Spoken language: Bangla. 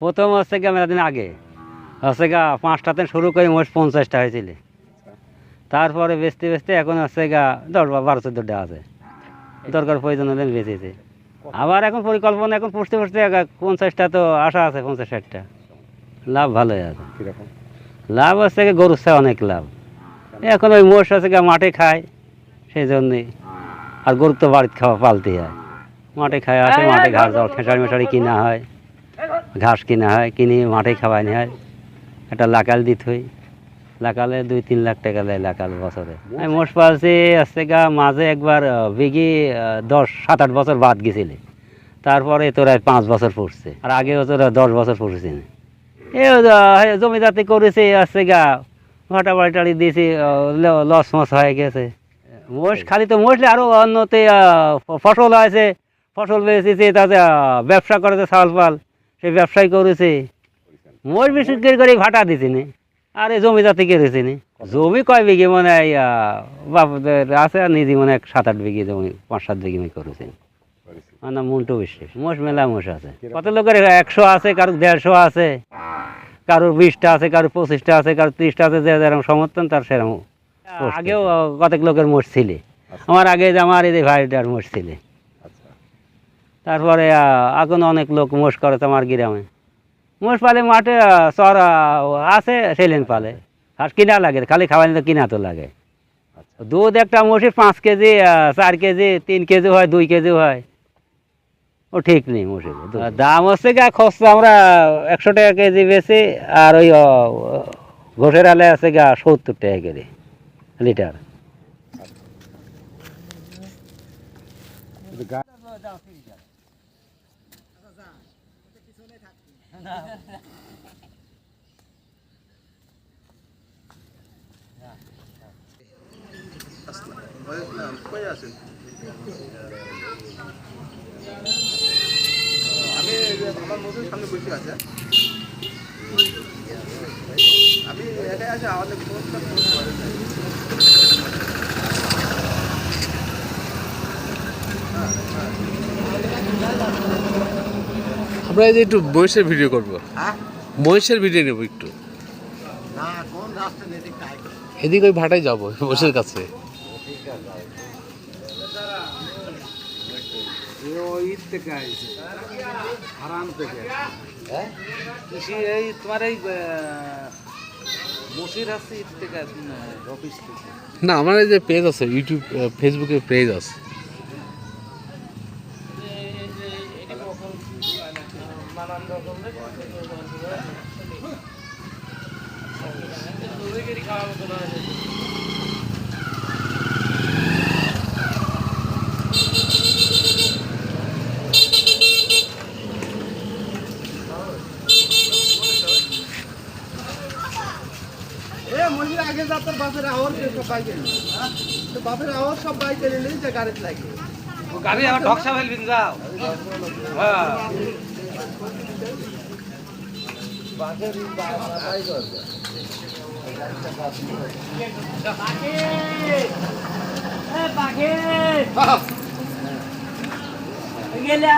প্রথম হচ্ছে গিয়ে মেলা দিন আগে হচ্ছে গা 5টাতে শুরু করে মোট 50টা হয়েছিল। তারপরে বেচতে বেচতে এখন হচ্ছে গা 10-12-14টা আছে। দরকার প্রয়োজন হলে বেচেছে। আবার এখন পরিকল্পনা এখন পুষতে পুষতে 50টা তো আশা আছে, 50-60টা। লাভ ভালোই আছে। কিরকম লাভ হচ্ছে গিয়ে গরুর চেয়ে অনেক লাভ। এখন ওই মোষ হচ্ছে গা মাঠে খায়, সেই জন্যে। আর গরু তো বাড়িতে খাওয়া পালতে হয়, মাঠে খায় আসে, মাঠে ঘাস জল খেসারি মেশারি কিনা হয়, ঘাস কিনা হয়, কিনে মাঠে খাওয়ানি হয়। একটা লাকাল দিতে হয়, লাকালে 2-3 লাখ টাকা দেয় লাকাল বছরে। আমি মোষ পালছি হচ্ছে গা মাঝে একবার বিঘি 7-8 বছর বাদ গেছিলে। তারপরে তোরা 5 বছর পড়ছে, আর আগে তোরা 10 বছর পড়েছি। এ জমিদাতি করেছে হচ্ছে গা ভাটা বাড়ি দিয়েছি, লস মস হয়ে গেছে। মোষ খালি তো মোষ আরও অন্যতে ফসল আছে, ফসল বেচেছে, তাতে ব্যবসা করেছে, চাউল পাল সে ব্যবসায় করেছে। মোষ বিশেষ করে ভাটা দিছি নি, আর এই জমিদাতি করেছি নি। জমি কয় বিঘি মানে বাপদের আছে, আর নিজে মানে 7-8 বিঘি জমি, 5-7 বিঘি করেছে। আমার নাম মন্টু বিশ্বাস। মোষ মেলা মোষ আছে, কত লোকের 100 আছে, কারোর 150 আছে, কারোর 20টা আছে, কারোর 25টা আছে, কারোর 30টা আছে, যে যেরকম সমর্থন তার সেরকম। আগেও কতক লোকের মোষ ছিল, আমার আগে যে আমার এই যে ভাইটার মোষ ছিল। তারপরে এখন অনেক লোক মোষ করে আমার গ্রামে। মোষ পালে মাঠে চর আছে, সেলেন পালে। আর কিনা লাগে, খালি খাওয়ানি তো কিনা তো লাগে। দুধ একটা মোষের 5 কেজি, 4 কেজি, 3 কেজি হয়, 2 কেজি হয়, ও ঠিক নেই মোষের দাম। হচ্ছে গা খরচা আমরা 100 টাকা কেজি বেশি, আর ওই ঘোষের আলে আছে গা 70 টাকা কেজি লিটার। আমি আমার মধুর সামনে বসে আছে, আমি এটাই আছে আমাদের আমরা এই যে একটু মহিষের ভিডিও করবো, মহিষের ভিডিও নেবো একটু। এদিকে ওই ভাটায় যাবো মহিষের কাছে। ঈদ থেকে আইছে, হারাম থেকে। কৃষি এই তোমার এই মসির আছে ঈদ থেকে, অফিস থেকে। না, আমার এই যে পেজ আছে, ইউটিউব ফেসবুকে পেজ আছে। মন্দির আগে যা তোর বাপের আওয়াজ সব বাইকে, তো বাপের আওয়াজ সব বাইকে নিলেই যে গাড়িতে লাগে। গাড়ি আমার ঢকসা ফেলবিন যাও। হ্যাঁ গেলে